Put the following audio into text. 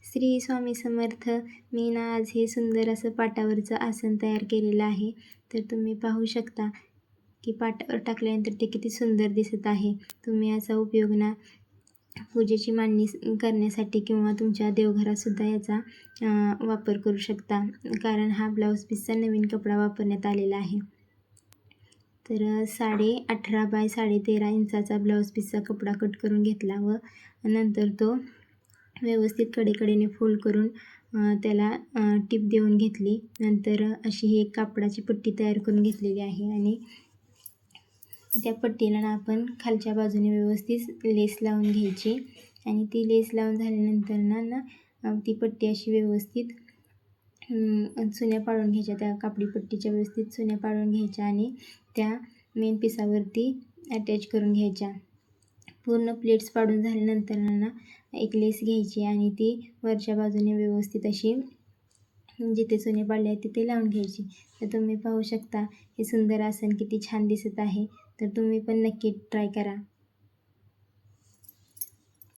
श्री स्वामी समर्थ. मी ना आज हे सुंदर असं पाटावरचं आसन तयार केलेलं आहे. तर तुम्ही पाहू शकता की पाटावर टाकल्यानंतर ते किती सुंदर दिसत आहे. तुम्ही याचा उपयोग ना पूजेची मांडणी करण्यासाठी किंवा तुमच्या देवघरातसुद्धा याचा वापर करू शकता, कारण हा ब्लाऊज पीसचा नवीन कपडा वापरण्यात आलेला आहे. तर 18.5 बाय 13.5 इंचाचा ब्लाऊज पीसचा कपडा कट करून घेतला व नंतर तो व्यवस्थित कडेकडेने फोल्ड करून त्याला टिप देऊन घेतली. नंतर अशी ही एक कापडाची पट्टी तयार करून घेतलेली आहे आणि त्या पट्टीला ना आपण खालच्या बाजूने व्यवस्थित लेस लावून घ्यायची आणि ती लेस लावून झाल्यानंतर ना ती पट्टी अशी व्यवस्थित चुन्या पाडून घ्यायच्या. त्या कापडी पट्टीच्या व्यवस्थित चुन्या पाडून घ्यायच्या आणि त्या मेन पिसावरती अटॅच करून घ्यायच्या. पूर्ण प्लेट्स पाडून झाल्यानंतर ना एक लेस घ्यायची आणि ती वरच्या बाजूने व्यवस्थित अशी जिथे चुने पाडले आहेत तिथे लावून घ्यायची. तर तुम्ही पाहू शकता हे सुंदर आसन किती छान दिसत आहे. तर तुम्ही पण नक्की ट्राय करा.